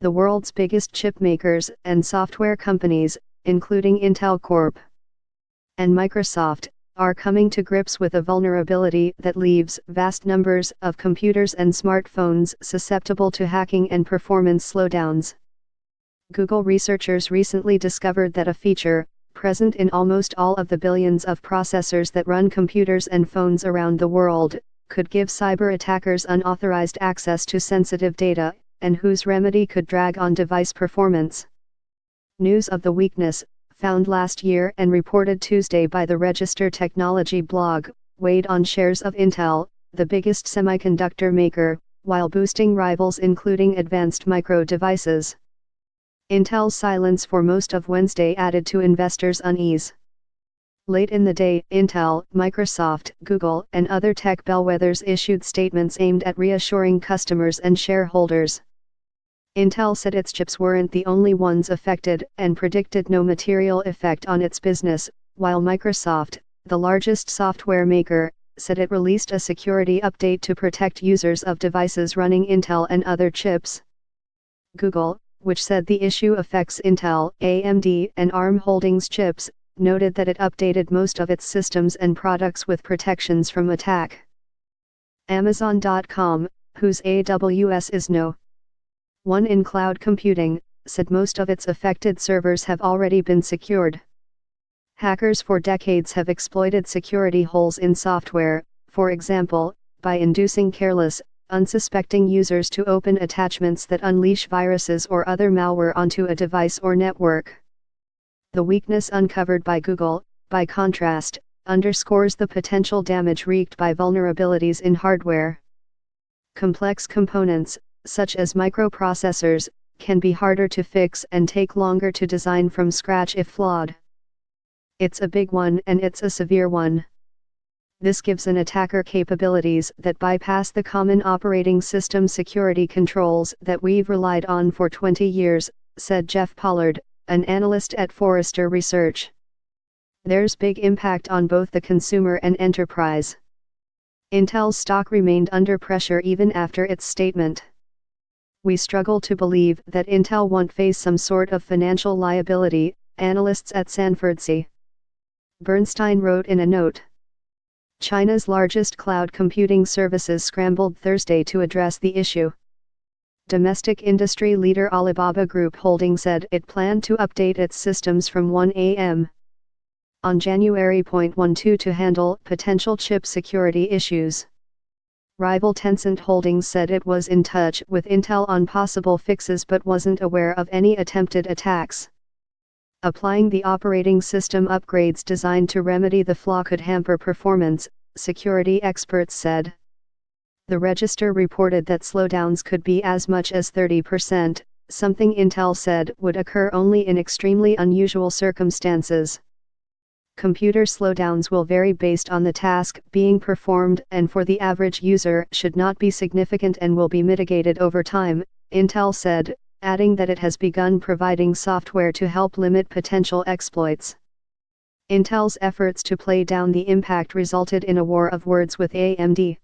the world's biggest chip makers and software companies, including Intel Corp. and Microsoft, are coming to grips with a vulnerability that leaves vast numbers of computers and smartphones susceptible to hacking and performance slowdowns. Google researchers recently discovered that a feature, present in almost all of the billions of processors that run computers and phones around the world, could give cyber attackers unauthorized access to sensitive data, and whose remedy could drag on device performance. News of the weakness, found last year and reported Tuesday by the Register Technology blog, weighed on shares of Intel, the biggest semiconductor maker, while boosting rivals including Advanced Micro Devices. Intel's silence for most of Wednesday added to investors' unease. Late in the day, Intel, Microsoft, Google, and other tech bellwethers issued statements aimed at reassuring customers and shareholders. Intel said its chips weren't the only ones affected and predicted no material effect on its business, while Microsoft, the largest software maker, said it released a security update to protect users of devices running Intel and other chips. Google, which said the issue affects Intel, AMD, and ARM Holdings chips, noted that it updated most of its systems and products with protections from attack. Amazon.com, whose AWS is No. 1 in cloud computing, said most of its affected servers have already been secured. Hackers for decades have exploited security holes in software, for example, by inducing careless, unsuspecting users to open attachments that unleash viruses or other malware onto a device or network. The weakness uncovered by Google, by contrast, underscores the potential damage wreaked by vulnerabilities in hardware. Complex components, such as microprocessors, can be harder to fix and take longer to design from scratch if flawed. It's a big one and it's a severe one. This gives an attacker capabilities that bypass the common operating system security controls that we've relied on for 20 years, said Jeff Pollard, an analyst at Forrester Research. There's big impact on both the consumer and enterprise. Intel's stock remained under pressure even after its statement. We struggle to believe that Intel won't face some sort of financial liability, analysts at Sanford C. Bernstein wrote in a note. China's largest cloud computing services scrambled Thursday to address the issue. Domestic industry leader Alibaba Group Holding said it planned to update its systems from 1 a.m. on January 12 to handle potential chip security issues. Rival Tencent Holdings said it was in touch with Intel on possible fixes but wasn't aware of any attempted attacks. Applying the operating system upgrades designed to remedy the flaw could hamper performance, security experts said. The Register reported that slowdowns could be as much as 30%, something Intel said would occur only in extremely unusual circumstances. Computer slowdowns will vary based on the task being performed and for the average user should not be significant and will be mitigated over time, Intel said, adding that it has begun providing software to help limit potential exploits. Intel's efforts to play down the impact resulted in a war of words with AMD.